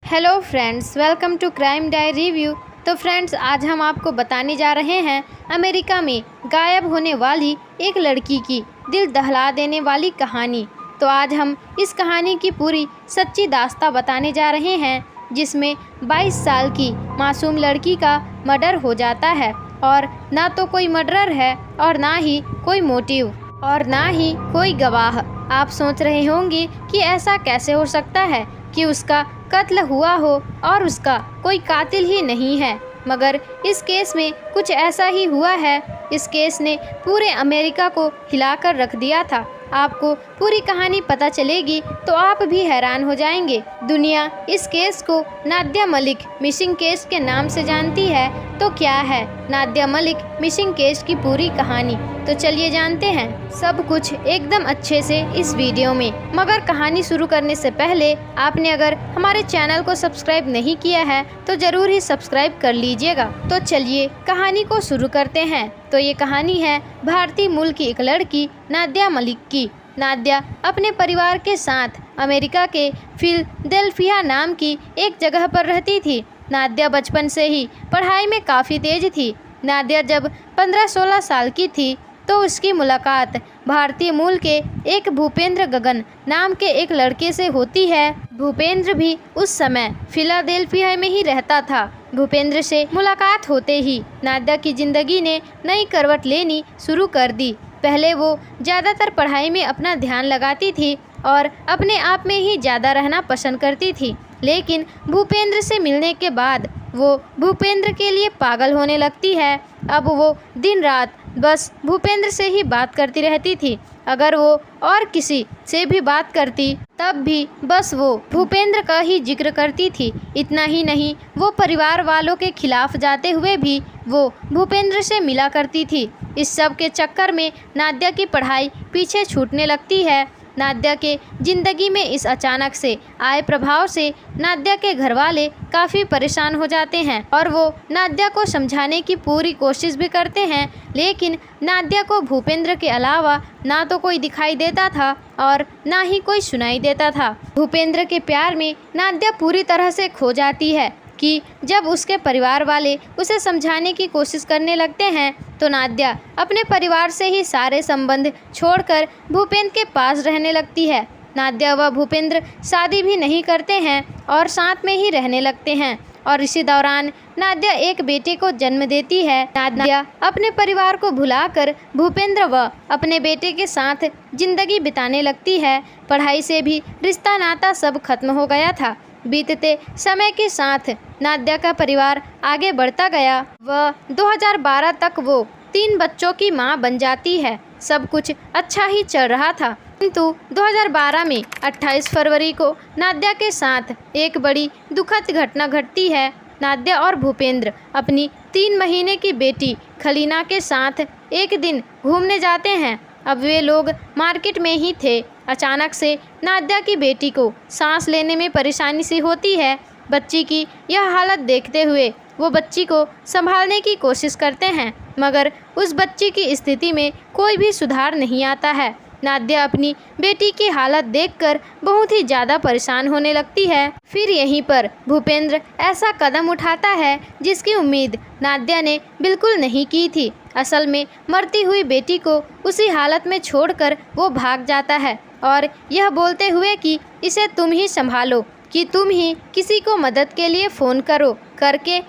Hello friends, welcome to crime diary review. तो friends, आज हम आपको बताने जा रहे हैं अमेरिका में गायब होने वाली एक लड़की की दिल दहला देने वाली कहानी। तो आज हम इस कहानी की पूरी सच्ची दास्तां बताने जा रहे हैं, जिसमें 22 साल की मासूम लड़की का मर्डर हो जाता है और ना तो कोई मर्डरर है और ना ही कोई मोटिव और ना ही कोई गवाह। आप सोच रहे होंगे कि ऐसा कैसे हो सकता है कि उसका कत्ल हुआ हो और उसका कोई कातिल ही नहीं है, मगर इस केस में कुछ ऐसा ही हुआ है। इस केस ने पूरे अमेरिका को हिलाकर रख दिया था। आपको पूरी कहानी पता चलेगी तो आप भी हैरान हो जाएंगे। दुनिया इस केस को नादिया मलिक मिसिंग केस के नाम से जानती है। तो क्या है नादिया मलिक मिसिंग केस की पूरी कहानी? तो चलिए जानते हैं सब कुछ एकदम अच्छे से इस वीडियो में। मगर कहानी शुरू करने से पहले आपने अगर हमारे चैनल को सब्सक्राइब नहीं किया है तो ज़रूर ही सब्सक्राइब कर लीजिएगा। तो चलिए कहानी को शुरू करते हैं। तो ये कहानी है भारतीय मूल की एक लड़की नादिया मलिक की। नादिया अपने परिवार के साथ अमेरिका के फिलडेल्फिया नाम की एक जगह पर रहती थी। नादिया बचपन से ही पढ़ाई में काफ़ी तेज थी। नादिया जब 15-16 साल की थी तो उसकी मुलाकात भारतीय मूल के एक भूपेंद्र गगन नाम के एक लड़के से होती है। भूपेंद्र भी उस समय फिलाडेल्फिया में ही रहता था। भूपेंद्र से मुलाकात होते ही नादिया की ज़िंदगी ने नई करवट लेनी शुरू कर दी। पहले वो ज़्यादातर पढ़ाई में अपना ध्यान लगाती थी और अपने आप में ही ज़्यादा रहना पसंद करती थी, लेकिन भूपेंद्र से मिलने के बाद वो भूपेंद्र के लिए पागल होने लगती है। अब वो दिन रात बस भूपेंद्र से ही बात करती रहती थी। अगर वो और किसी से भी बात करती तब भी बस वो भूपेंद्र का ही जिक्र करती थी। इतना ही नहीं, वो परिवार वालों के खिलाफ जाते हुए भी वो भूपेंद्र से मिला करती थी। इस सब के चक्कर में नादिया की पढ़ाई पीछे छूटने लगती है। नादिया के ज़िंदगी में इस अचानक से आए प्रभाव से नादिया के घर वाले काफ़ी परेशान हो जाते हैं और वो नादिया को समझाने की पूरी कोशिश भी करते हैं, लेकिन नादिया को भूपेंद्र के अलावा ना तो कोई दिखाई देता था और ना ही कोई सुनाई देता था। भूपेंद्र के प्यार में नादिया पूरी तरह से खो जाती है कि जब उसके परिवार वाले उसे समझाने की कोशिश करने लगते हैं तो नादिया अपने परिवार से ही सारे संबंध छोड़कर भूपेंद्र के पास रहने लगती है। नादिया व भूपेंद्र शादी भी नहीं करते हैं और साथ में ही रहने लगते हैं और इसी दौरान नादिया एक बेटे को जन्म देती है। नादिया अपने परिवार को भुलाकर भूपेंद्र व अपने बेटे के साथ जिंदगी बिताने लगती है। पढ़ाई से भी रिश्ता नाता सब खत्म हो गया था। बीतते समय के साथ नादिया का परिवार आगे बढ़ता गया व 2012 तक वो 3 बच्चों की मां बन जाती है। सब कुछ अच्छा ही चल रहा था, किंतु 2012 में 28 फरवरी को नादिया के साथ एक बड़ी दुखद घटना घटती है। नादिया और भूपेंद्र अपनी 3 महीने की बेटी खलीना के साथ एक दिन घूमने जाते हैं। अब वे लोग मार्केट में ही थे। अचानक से नादिया की बेटी को सांस लेने में परेशानी सी होती है। बच्ची की यह हालत देखते हुए वो बच्ची को संभालने की कोशिश करते हैं, मगर उस बच्ची की स्थिति में कोई भी सुधार नहीं आता है। नादिया अपनी बेटी की हालत देखकर बहुत ही ज़्यादा परेशान होने लगती है। फिर यहीं पर भूपेंद्र ऐसा कदम उठाता है जिसकी उम्मीद नादिया ने बिल्कुल नहीं की थी। असल में मरती हुई बेटी को उसी हालत में छोड़कर वो भाग जाता है और यह बोलते हुए कि इसे तुम ही संभालो, कि तुम ही किसी को मदद के लिए फ़ोन करो, करके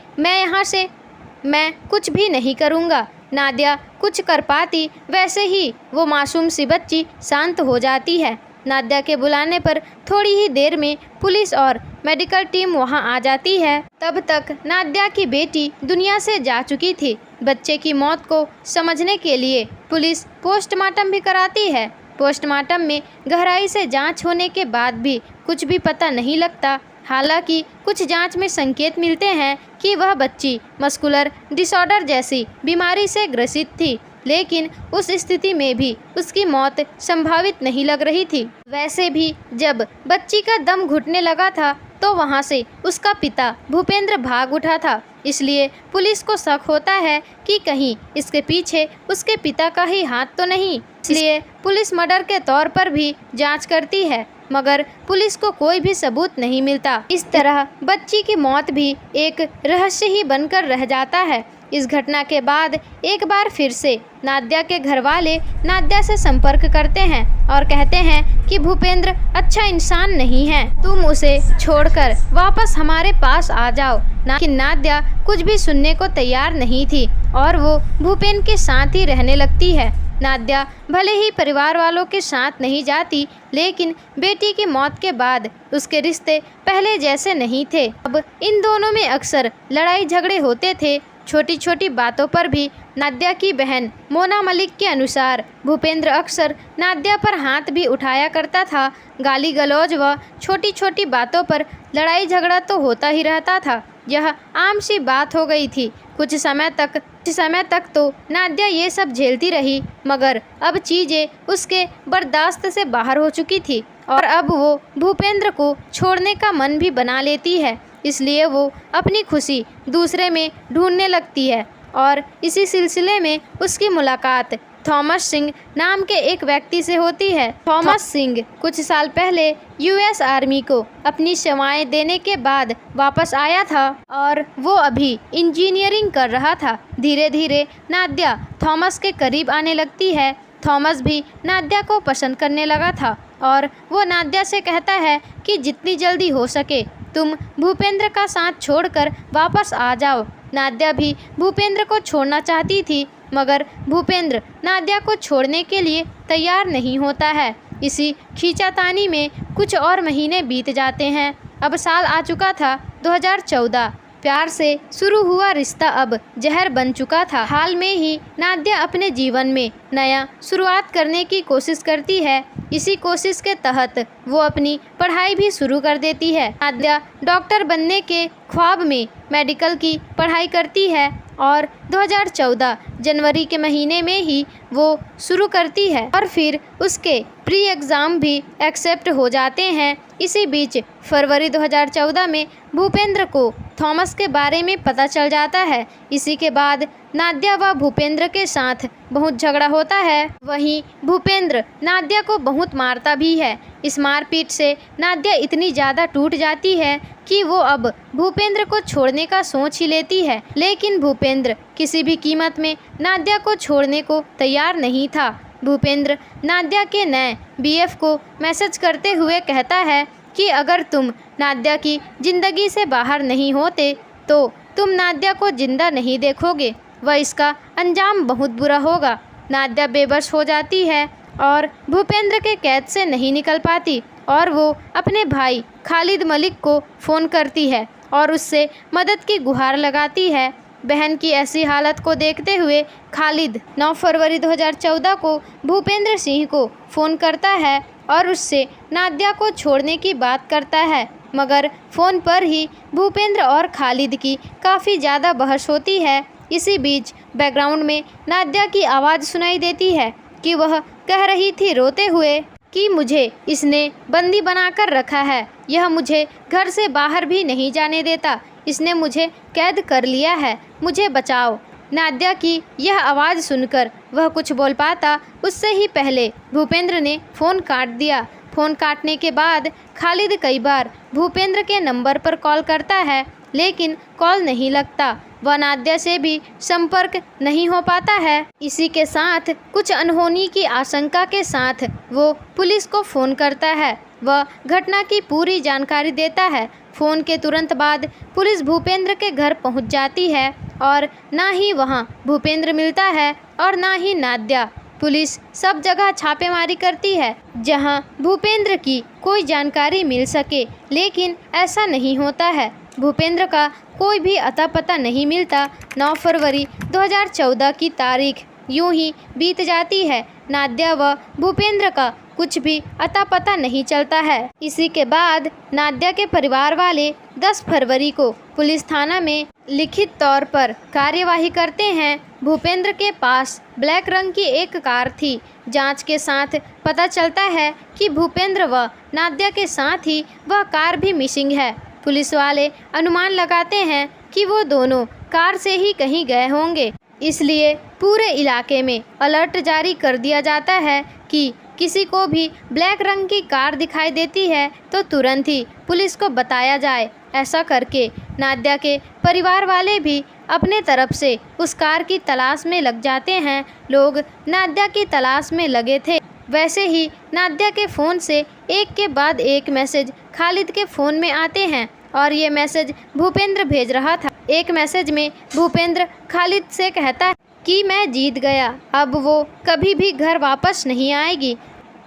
मैं कुछ भी नहीं करूँगा। नादिया कुछ कर पाती वैसे ही वो मासूम सी बच्ची शांत हो जाती है। नादिया के बुलाने पर थोड़ी ही देर में पुलिस और मेडिकल टीम वहां आ जाती है। तब तक नादिया की बेटी दुनिया से जा चुकी थी। बच्चे की मौत को समझने के लिए पुलिस पोस्टमार्टम भी कराती है। पोस्टमार्टम में गहराई से जांच होने के बाद भी कुछ भी पता नहीं लगता। हालांकि कुछ जांच में संकेत मिलते हैं कि वह बच्ची मस्कुलर डिसऑर्डर जैसी बीमारी से ग्रसित थी, लेकिन उस स्थिति में भी उसकी मौत संभावित नहीं लग रही थी। वैसे भी जब बच्ची का दम घुटने लगा था तो वहां से उसका पिता भूपेंद्र भाग उठा था। इसलिए पुलिस को शक होता है कि कहीं इसके पीछे उसके पिता का ही हाथ तो नहीं। इसलिए पुलिस मर्डर के तौर पर भी जांच करती है। मगर पुलिस को कोई भी सबूत नहीं मिलता। इस तरह बच्ची की मौत भी एक रहस्य ही बनकर रह जाता है। इस घटना के बाद एक बार फिर से नादिया के घर वाले नादिया से संपर्क करते हैं और कहते हैं कि भूपेंद्र अच्छा इंसान नहीं है, तुम उसे छोड़कर वापस हमारे पास आ जाओ। लेकिन नादिया कुछ भी सुनने को तैयार नहीं थी और वो भूपेंद्र के साथ ही रहने लगती है। नादिया भले ही परिवार वालों के साथ नहीं जाती, लेकिन बेटी की मौत के बाद उसके रिश्ते पहले जैसे नहीं थे। अब इन दोनों में अक्सर लड़ाई झगड़े होते थे। छोटी छोटी बातों पर भी नादिया की बहन मोना मलिक के अनुसार भूपेंद्र अक्सर नादिया पर हाथ भी उठाया करता था। गाली गलौज व छोटी छोटी बातों पर लड़ाई झगड़ा तो होता ही रहता था। यह आम सी बात हो गई थी। कुछ समय तक तो नादिया ये सब झेलती रही, मगर अब चीज़ें उसके बर्दाश्त से बाहर हो चुकी थी और अब वो भूपेंद्र को छोड़ने का मन भी बना लेती है। इसलिए वो अपनी खुशी दूसरे में ढूंढने लगती है और इसी सिलसिले में उसकी मुलाकात थॉमस सिंह नाम के एक व्यक्ति से होती है। थॉमस सिंह कुछ साल पहले यूएस आर्मी को अपनी सेवाएं देने के बाद वापस आया था और वो अभी इंजीनियरिंग कर रहा था। धीरे धीरे नादिया थॉमस के करीब आने लगती है। थॉमस भी नादिया को पसंद करने लगा था और वो नादिया से कहता है कि जितनी जल्दी हो सके तुम भूपेंद्र का साथ छोड़कर वापस आ जाओ। नादिया भी भूपेंद्र को छोड़ना चाहती थी, मगर भूपेंद्र नादिया को छोड़ने के लिए तैयार नहीं होता है। इसी खींचातानी में कुछ और महीने बीत जाते हैं। अब साल आ चुका था 2014। प्यार से शुरू हुआ रिश्ता अब जहर बन चुका था। हाल में ही नादिया अपने जीवन में नया शुरुआत करने की कोशिश करती है। इसी कोशिश के तहत वो अपनी पढ़ाई भी शुरू कर देती है। नादिया डॉक्टर बनने के ख्वाब में मेडिकल की पढ़ाई करती है और 2014 जनवरी के महीने में ही वो शुरू करती है और फिर उसके प्री एग्ज़ाम भी एक्सेप्ट हो जाते हैं। इसी बीच फरवरी 2014 में भूपेंद्र को थॉमस के बारे में पता चल जाता है। इसी के बाद नादिया व भूपेंद्र के साथ बहुत झगड़ा होता है। वहीं भूपेंद्र नादिया को बहुत मारता भी है। इस मारपीट से नादिया इतनी ज़्यादा टूट जाती है कि वो अब भूपेंद्र को छोड़ने का सोच ही लेती है, लेकिन भूपेंद्र किसी भी कीमत में नादिया को छोड़ने को तैयार नहीं था। भूपेंद्र नादिया के नए बीएफ को मैसेज करते हुए कहता है कि अगर तुम नादिया की ज़िंदगी से बाहर नहीं होते तो तुम नादिया को जिंदा नहीं देखोगे, वह इसका अंजाम बहुत बुरा होगा। नादिया बेबस हो जाती है और भूपेंद्र के कैद से नहीं निकल पाती और वो अपने भाई खालिद मलिक को फ़ोन करती है और उससे मदद की गुहार लगाती है। बहन की ऐसी हालत को देखते हुए खालिद 9 फरवरी 2014 को भूपेंद्र सिंह को फ़ोन करता है और उससे नादिया को छोड़ने की बात करता है, मगर फ़ोन पर ही भूपेंद्र और खालिद की काफ़ी ज़्यादा बहस होती है। इसी बीच बैकग्राउंड में नादिया की आवाज़ सुनाई देती है कि वह कह रही थी रोते हुए कि मुझे इसने बंदी बनाकर रखा है, यह मुझे घर से बाहर भी नहीं जाने देता, इसने मुझे कैद कर लिया है, मुझे बचाओ। नादिया की यह आवाज़ सुनकर वह कुछ बोल पाता उससे ही पहले भूपेंद्र ने फ़ोन काट दिया। फ़ोन काटने के बाद खालिद कई बार भूपेंद्र के नंबर पर कॉल करता है, लेकिन कॉल नहीं लगता। वह नादिया से भी संपर्क नहीं हो पाता है। इसी के साथ कुछ अनहोनी की आशंका के साथ वो पुलिस को फ़ोन करता है। वह घटना की पूरी जानकारी देता है। फ़ोन के तुरंत बाद पुलिस भूपेंद्र के घर पहुंच जाती है और ना ही वहां भूपेंद्र मिलता है और ना ही नादिया। पुलिस सब जगह छापेमारी करती है जहां भूपेंद्र की कोई जानकारी मिल सके, लेकिन ऐसा नहीं होता है। भूपेंद्र का कोई भी अता पता नहीं मिलता। 9 फरवरी 2014 की तारीख यूं ही बीत जाती है। नादिया व भूपेंद्र का कुछ भी अता पता नहीं चलता है। इसी के बाद नादिया के परिवार वाले 10 फरवरी को पुलिस थाना में लिखित तौर पर कार्यवाही करते हैं। भूपेंद्र के पास ब्लैक रंग की एक कार थी। जांच के साथ पता चलता है कि भूपेंद्र व नादिया के साथ ही वह कार भी मिसिंग है। पुलिस वाले अनुमान लगाते हैं कि वो दोनों कार से ही कहीं गए होंगे, इसलिए पूरे इलाके में अलर्ट जारी कर दिया जाता है कि किसी को भी ब्लैक रंग की कार दिखाई देती है तो तुरंत ही पुलिस को बताया जाए। ऐसा करके नादिया के परिवार वाले भी अपने तरफ से उस कार की तलाश में लग जाते हैं। लोग नादिया की तलाश में लगे थे। वैसे ही नादिया के फ़ोन से एक के बाद एक मैसेज खालिद के फ़ोन में आते हैं और ये मैसेज भूपेंद्र भेज रहा था। एक मैसेज में भूपेंद्र खालिद से कहता है कि मैं जीत गया, अब वो कभी भी घर वापस नहीं आएगी,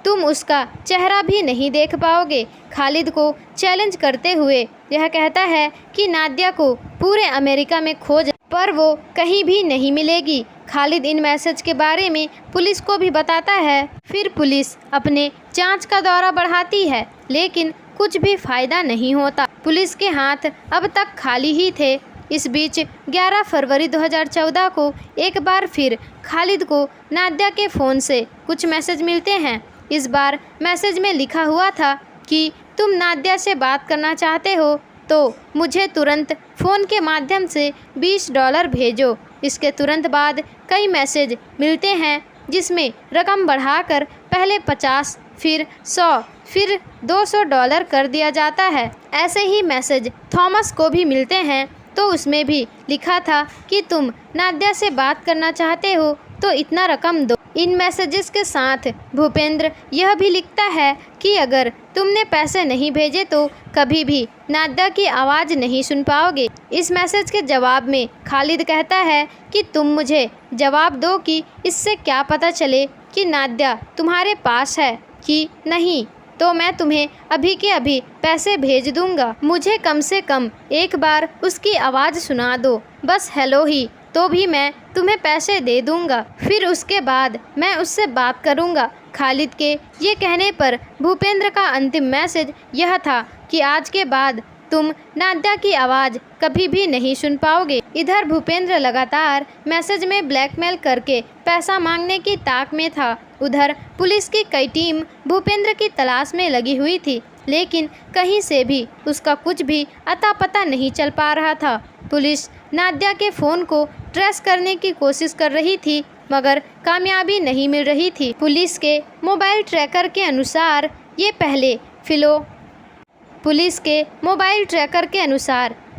तुम उसका चेहरा भी नहीं देख पाओगे। खालिद को चैलेंज करते हुए यह कहता है कि नादिया को पूरे अमेरिका में खोज पर वो कहीं भी नहीं मिलेगी। खालिद इन मैसेज के बारे में पुलिस को भी बताता है। फिर पुलिस अपने जांच का दौरा बढ़ाती है, लेकिन कुछ भी फायदा नहीं होता। पुलिस के हाथ अब तक खाली ही थे। इस बीच 11 फरवरी 2014 को एक बार फिर खालिद को नादिया के फ़ोन से कुछ मैसेज मिलते हैं। इस बार मैसेज में लिखा हुआ था कि तुम नादिया से बात करना चाहते हो तो मुझे तुरंत फ़ोन के माध्यम से $20 भेजो। इसके तुरंत बाद कई मैसेज मिलते हैं जिसमें रकम बढ़ाकर पहले 50, फिर 100, फिर $200 कर दिया जाता है। ऐसे ही मैसेज थॉमस को भी मिलते हैं तो उसमें भी लिखा था कि तुम नादिया से बात करना चाहते हो तो इतना रकम दो। इन मैसेजेस के साथ भूपेंद्र यह भी लिखता है कि अगर तुमने पैसे नहीं भेजे तो कभी भी नादिया की आवाज़ नहीं सुन पाओगे। इस मैसेज के जवाब में खालिद कहता है कि तुम मुझे जवाब दो कि इससे क्या पता चले कि नादिया तुम्हारे पास है कि नहीं, तो मैं तुम्हें अभी के अभी पैसे भेज दूंगा। मुझे कम से कम एक बार उसकी आवाज़ सुना दो, बस हेलो ही, तो भी मैं तुम्हें पैसे दे दूंगा। फिर उसके बाद मैं उससे बात करूंगा। खालिद के ये कहने पर भूपेंद्र का अंतिम मैसेज यह था कि आज के बाद तुम नादिया की आवाज़ कभी भी नहीं सुन पाओगे। इधर भूपेंद्र लगातार मैसेज में ब्लैकमेल करके पैसा मांगने की ताक में था। उधर पुलिस की कई टीम भूपेंद्र की तलाश में लगी हुई थी, लेकिन कहीं से भी उसका कुछ भी अता पता नहीं चल पा रहा था। पुलिस नादिया के फ़ोन को ट्रेस करने की कोशिश कर रही थी, मगर कामयाबी नहीं मिल रही थी। पुलिस के मोबाइल ट्रैकर के अनुसार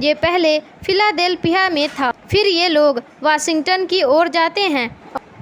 ये पहले फिलाडेल्फिया में था। फिर ये लोग वाशिंगटन की ओर जाते हैं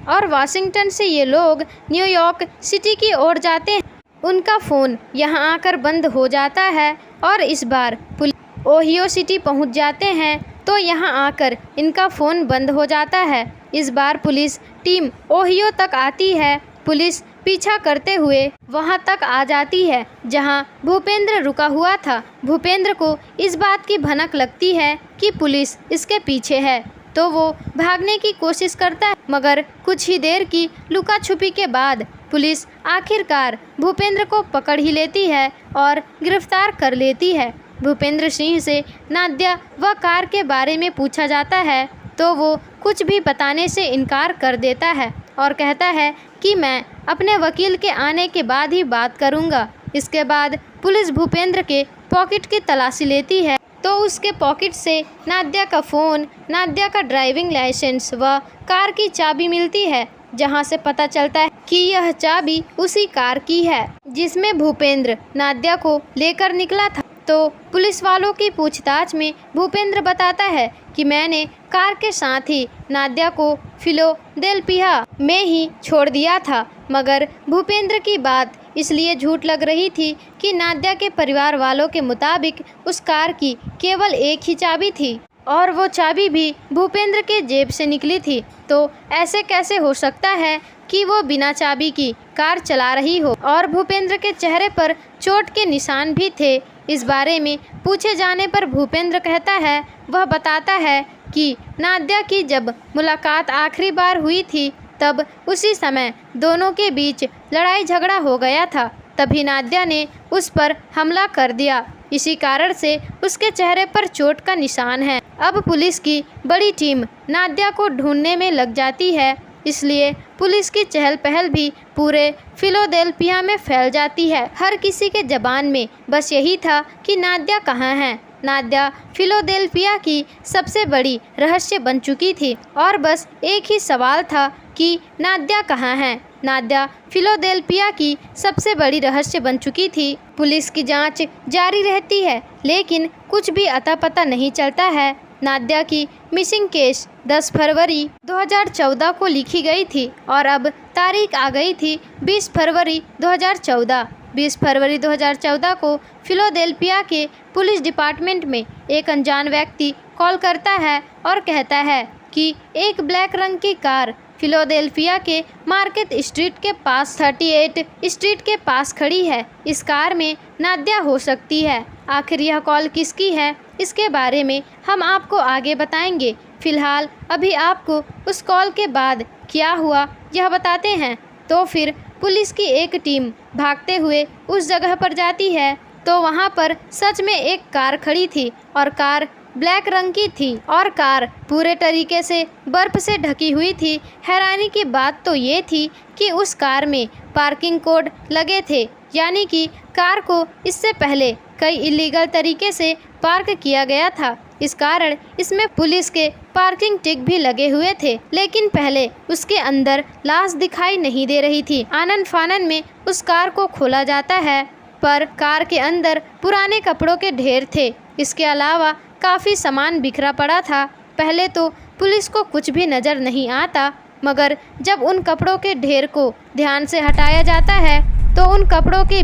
और वाशिंगटन से ये लोग न्यूयॉर्क सिटी की ओर जाते हैं। उनका फ़ोन यहाँ आकर बंद हो जाता है और इस बार पुलिस ओहियो सिटी पहुँच जाते हैं तो यहाँ आकर इनका फ़ोन बंद हो जाता है। इस बार पुलिस टीम ओहियो तक आती है। पुलिस पीछा करते हुए वहाँ तक आ जाती है जहाँ भूपेंद्र रुका हुआ था। भूपेंद्र को इस बात की भनक लगती है कि पुलिस इसके पीछे है तो वो भागने की कोशिश करता है, मगर कुछ ही देर की लुका छुपी के बाद पुलिस आखिरकार भूपेंद्र को पकड़ ही लेती है और गिरफ्तार कर लेती है। भूपेंद्र सिंह से नादिया व कार के बारे में पूछा जाता है तो वो कुछ भी बताने से इनकार कर देता है और कहता है कि मैं अपने वकील के आने के बाद ही बात करूंगा। इसके बाद पुलिस भूपेंद्र के पॉकेट की तलाशी लेती है तो उसके पॉकेट से नादिया का फ़ोन, नादिया का ड्राइविंग लाइसेंस व कार की चाबी मिलती है, जहां से पता चलता है कि यह चाबी उसी कार की है जिसमें भूपेंद्र नादिया को लेकर निकला था। तो पुलिस वालों की पूछताछ में भूपेंद्र बताता है कि मैंने कार के साथ ही नादिया को फिलाडेल्फिया में ही छोड़ दिया था, मगर भूपेंद्र की बात इसलिए झूठ लग रही थी कि नादिया के परिवार वालों के मुताबिक उस कार की केवल एक ही चाबी थी और वो चाबी भी भूपेंद्र के जेब से निकली थी। तो ऐसे कैसे हो सकता है कि वो बिना चाबी की कार चला रही हो, और भूपेंद्र के चेहरे पर चोट के निशान भी थे। इस बारे में पूछे जाने पर भूपेंद्र कहता है, वह बताता है कि नादिया की जब मुलाकात आखिरी बार हुई थी तब उसी समय दोनों के बीच लड़ाई झगड़ा हो गया था। तभी नादिया ने उस पर हमला कर दिया, इसी कारण से उसके चेहरे पर चोट का निशान है। अब पुलिस की बड़ी टीम नादिया को ढूंढने में लग जाती है, इसलिए पुलिस की चहल पहल भी पूरे फिलाडेल्फिया में फैल जाती है। हर किसी के ज़बान में बस यही था कि नादिया कहाँ है। नादिया फिलाडेल्फिया की सबसे बड़ी रहस्य बन चुकी थी और बस एक ही सवाल था कि नादिया कहाँ है। नादिया फिलाडेल्फिया की सबसे बड़ी रहस्य बन चुकी थी। पुलिस की जांच जारी रहती है, लेकिन कुछ भी अता पता नहीं चलता है। नादिया की मिसिंग केस 10 फरवरी 2014 को लिखी गई थी और अब तारीख आ गई थी 20 फरवरी 2014। 20 फरवरी 2014 को फिलाडेल्फिया के पुलिस डिपार्टमेंट में एक अनजान व्यक्ति कॉल करता है और कहता है कि एक ब्लैक रंग की कार फिलाडेल्फिया के मार्केट स्ट्रीट के पास 38 स्ट्रीट के पास खड़ी है। इस कार में नादिया हो सकती है। आखिर यह कॉल किसकी है, इसके बारे में हम आपको आगे बताएंगे। फिलहाल अभी आपको उस कॉल के बाद क्या हुआ यह बताते हैं। तो फिर पुलिस की एक टीम भागते हुए उस जगह पर जाती है, तो वहां पर सच में एक कार खड़ी थी और कार ब्लैक रंग की थी और कार पूरे तरीके से बर्फ से ढकी हुई थी। हैरानी की बात तो ये थी कि उस कार में पार्किंग कोड लगे थे, यानी कि कार को इससे पहले कई इलीगल तरीके से पार्क किया गया था। इस कारण इसमें पुलिस के पार्किंग टिक भी लगे हुए थे, लेकिन पहले उसके अंदर लाश दिखाई नहीं दे रही थी। आनन फानन में उस कार को खोला जाता है, पर कार के अंदर पुराने कपड़ों के ढेर थे। इसके अलावा काफ़ी सामान बिखरा पड़ा था। पहले तो पुलिस को कुछ भी नज़र नहीं आता, मगर जब उन कपड़ों के ढेर को ध्यान से हटाया जाता है तो उन कपड़ों के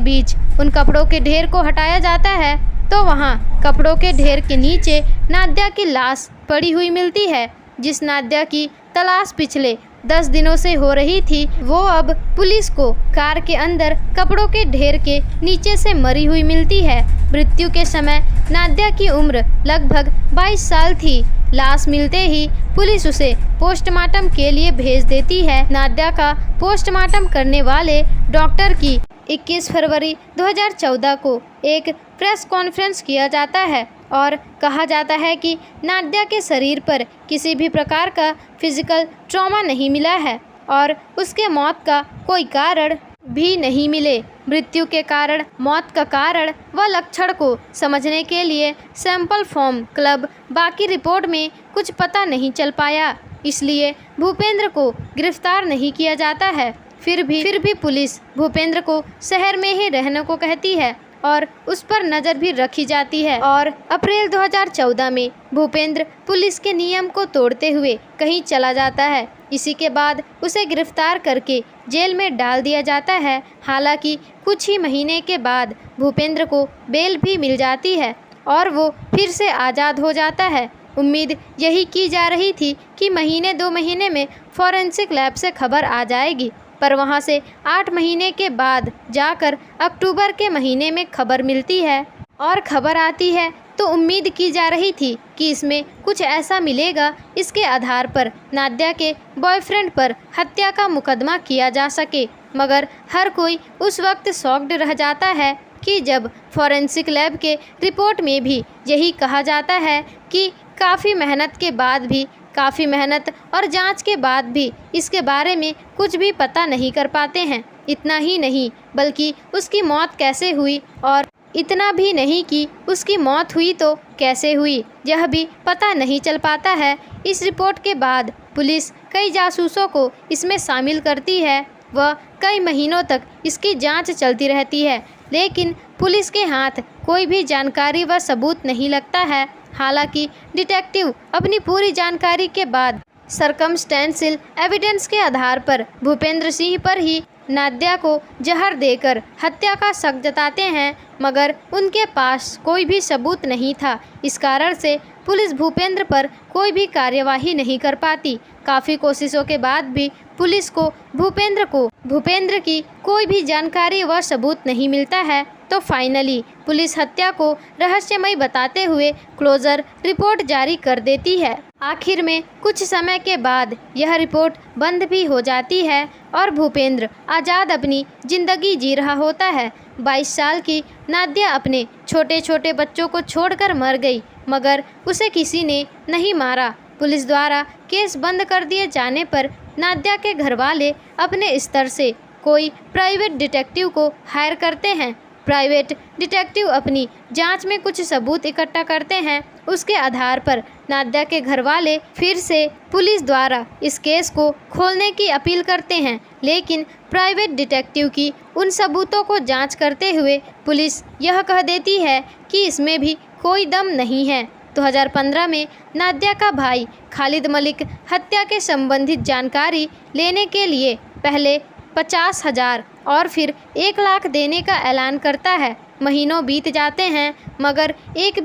ढेर को हटाया जाता है तो वहाँ कपड़ों के ढेर के नीचे नादिया की लाश पड़ी हुई मिलती है। जिस नादिया की तलाश पिछले 10 दिनों से हो रही थी, वो अब पुलिस को कार के अंदर कपड़ों के ढेर के नीचे से मरी हुई मिलती है। मृत्यु के समय नादिया की उम्र लगभग 22 साल थी। लाश मिलते ही पुलिस उसे पोस्टमार्टम के लिए भेज देती है। नादिया का पोस्टमार्टम करने वाले डॉक्टर की 21 फरवरी 2014 को एक प्रेस कॉन्फ्रेंस किया जाता है और कहा जाता है कि नादिया के शरीर पर किसी भी प्रकार का फिजिकल ट्रॉमा नहीं मिला है और उसके मौत का कोई कारण भी नहीं मिले। मृत्यु के कारण, मौत का कारण व लक्षण को समझने के लिए सैंपल फॉर्म क्लब बाकी रिपोर्ट में कुछ पता नहीं चल पाया, इसलिए भूपेंद्र को गिरफ्तार नहीं किया जाता है। फिर भी पुलिस भूपेंद्र को शहर में ही रहने को कहती है और उस पर नज़र भी रखी जाती है। और अप्रैल 2014 में भूपेंद्र पुलिस के नियम को तोड़ते हुए कहीं चला जाता है। इसी के बाद उसे गिरफ्तार करके जेल में डाल दिया जाता है। हालांकि कुछ ही महीने के बाद भूपेंद्र को बेल भी मिल जाती है और वो फिर से आज़ाद हो जाता है। उम्मीद यही की जा रही थी कि महीने 2 महीने में फॉरेंसिक लैब से खबर आ जाएगी, पर वहां से 8 महीने के बाद जाकर अक्टूबर के महीने में खबर मिलती है। और खबर आती है तो उम्मीद की जा रही थी कि इसमें कुछ ऐसा मिलेगा, इसके आधार पर नादिया के बॉयफ्रेंड पर हत्या का मुकदमा किया जा सके। मगर हर कोई उस वक्त शॉक्ड रह जाता है कि जब फॉरेंसिक लैब के रिपोर्ट में भी यही कहा जाता है कि काफ़ी मेहनत और जांच के बाद भी इसके बारे में कुछ भी पता नहीं कर पाते हैं। इतना ही नहीं, बल्कि उसकी मौत कैसे हुई और इतना भी नहीं कि उसकी मौत हुई तो कैसे हुई, यह भी पता नहीं चल पाता है। इस रिपोर्ट के बाद पुलिस कई जासूसों को इसमें शामिल करती है व कई महीनों तक इसकी जांच चलती रहती है, लेकिन पुलिस के हाथ कोई भी जानकारी व सबूत नहीं लगता है। हालांकि डिटेक्टिव अपनी पूरी जानकारी के बाद सर्कमस्टेंशियल एविडेंस के आधार पर भूपेंद्र सिंह पर ही नादिया को जहर देकर हत्या का शक जताते हैं, मगर उनके पास कोई भी सबूत नहीं था। इस कारण से पुलिस भूपेंद्र पर कोई भी कार्यवाही नहीं कर पाती। काफ़ी कोशिशों के बाद भी पुलिस को भूपेंद्र की कोई भी जानकारी व सबूत नहीं मिलता है, तो फाइनली पुलिस हत्या को रहस्यमय बताते हुए क्लोजर रिपोर्ट जारी कर देती है। आखिर में कुछ समय के बाद यह रिपोर्ट बंद भी हो जाती है और भूपेंद्र आज़ाद अपनी ज़िंदगी जी रहा होता है। 22 साल की नादिया अपने छोटे छोटे बच्चों को छोड़कर मर गई, मगर उसे किसी ने नहीं मारा। पुलिस द्वारा केस बंद कर दिए जाने पर नादिया के घरवाले अपने स्तर से कोई प्राइवेट डिटेक्टिव को हायर करते हैं, प्राइवेट डिटेक्टिव अपनी जांच में कुछ सबूत इकट्ठा करते हैं। उसके आधार पर नादिया के घर वाले फिर से पुलिस द्वारा इस केस को खोलने की अपील करते हैं, लेकिन प्राइवेट डिटेक्टिव की उन सबूतों को जांच करते हुए पुलिस यह कह देती है कि इसमें भी कोई दम नहीं है। 2015 में नादिया का भाई खालिद मलिक हत्या के संबंधित जानकारी लेने के लिए पहले 50,000 और फिर 1 लाख देने का ऐलान करता है। महीनों बीत जाते हैं मगर एक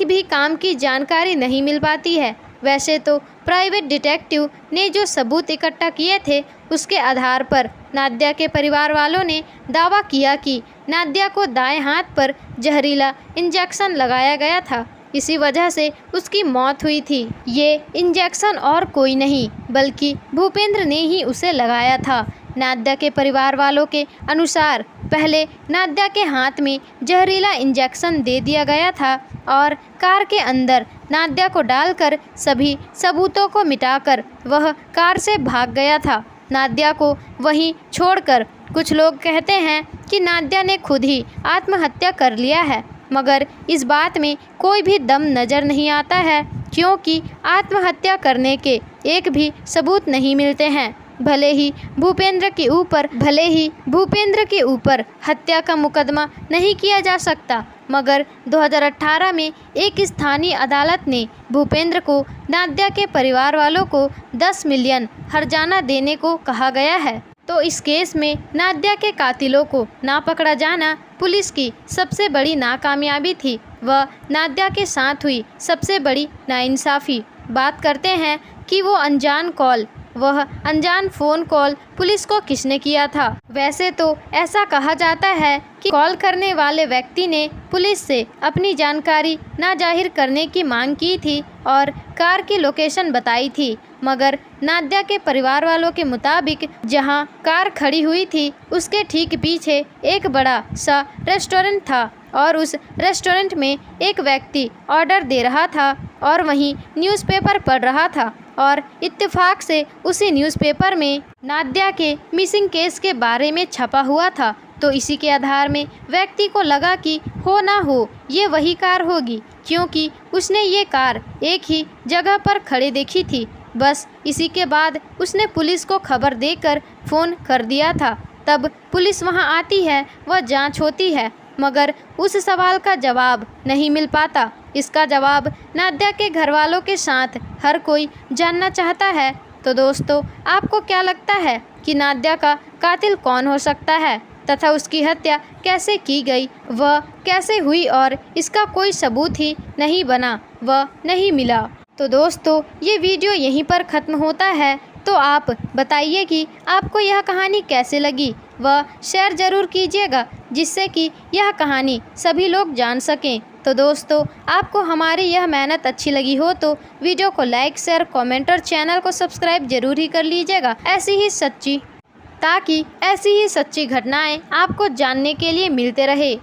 भी काम की जानकारी नहीं मिल पाती है। वैसे तो प्राइवेट डिटेक्टिव ने जो सबूत इकट्ठा किए थे उसके आधार पर नादिया के परिवार वालों ने दावा किया कि नादिया को दाएं हाथ पर जहरीला इंजेक्शन लगाया गया था, इसी वजह से उसकी मौत हुई थी। ये इंजेक्शन और कोई नहीं बल्कि भूपेंद्र ने ही उसे लगाया था। नादिया के परिवार वालों के अनुसार पहले नादिया के हाथ में जहरीला इंजेक्शन दे दिया गया था और कार के अंदर नादिया को डालकर सभी सबूतों को मिटाकर वह कार से भाग गया था, नादिया को वहीं छोड़कर। कुछ लोग कहते हैं कि नादिया ने खुद ही आत्महत्या कर लिया है, मगर इस बात में कोई भी दम नज़र नहीं आता है, क्योंकि आत्महत्या करने के एक भी सबूत नहीं मिलते हैं। भले ही भूपेंद्र के ऊपर हत्या का मुकदमा नहीं किया जा सकता, मगर 2018 में एक स्थानीय अदालत ने भूपेंद्र को नादिया के परिवार वालों को 10 मिलियन हर्जाना देने को कहा गया है। तो इस केस में नादिया के कातिलों को ना पकड़ा जाना पुलिस की सबसे बड़ी नाकामयाबी थी, वह नादिया के साथ हुई सबसे बड़ी नाइंसाफ़ी। बात करते हैं कि वह अनजान फ़ोन कॉल पुलिस को किसने किया था। वैसे तो ऐसा कहा जाता है कि कॉल करने वाले व्यक्ति ने पुलिस से अपनी जानकारी ना जाहिर करने की मांग की थी और कार की लोकेशन बताई थी, मगर नादिया के परिवार वालों के मुताबिक जहां कार खड़ी हुई थी उसके ठीक पीछे एक बड़ा सा रेस्टोरेंट था और उस रेस्टोरेंट में एक व्यक्ति ऑर्डर दे रहा था और वहीं न्यूज़पेपर पढ़ रहा था और इत्तेफाक से उसी न्यूज़पेपर में नादिया के मिसिंग केस के बारे में छपा हुआ था। तो इसी के आधार में व्यक्ति को लगा कि हो ना हो ये वही कार होगी, क्योंकि उसने ये कार एक ही जगह पर खड़े देखी थी। बस इसी के बाद उसने पुलिस को खबर देकर फ़ोन कर दिया था। तब पुलिस वहां आती है, वह जांच होती है, मगर उस सवाल का जवाब नहीं मिल पाता। इसका जवाब नादिया के घर वालों के साथ हर कोई जानना चाहता है। तो दोस्तों, आपको क्या लगता है कि नादिया का कातिल कौन हो सकता है तथा उसकी हत्या कैसे की गई, वह कैसे हुई और इसका कोई सबूत ही नहीं बना, वह नहीं मिला। तो दोस्तों, ये वीडियो यहीं पर ख़त्म होता है। तो आप बताइए कि आपको यह कहानी कैसे लगी, वह शेयर ज़रूर कीजिएगा जिससे कि यह कहानी सभी लोग जान सकें। तो दोस्तों, आपको हमारी यह मेहनत अच्छी लगी हो तो वीडियो को लाइक, शेयर, कमेंट और चैनल को सब्सक्राइब जरूर ही कर लीजिएगा, ताकि ऐसी ही सच्ची घटनाएं आपको जानने के लिए मिलते रहे।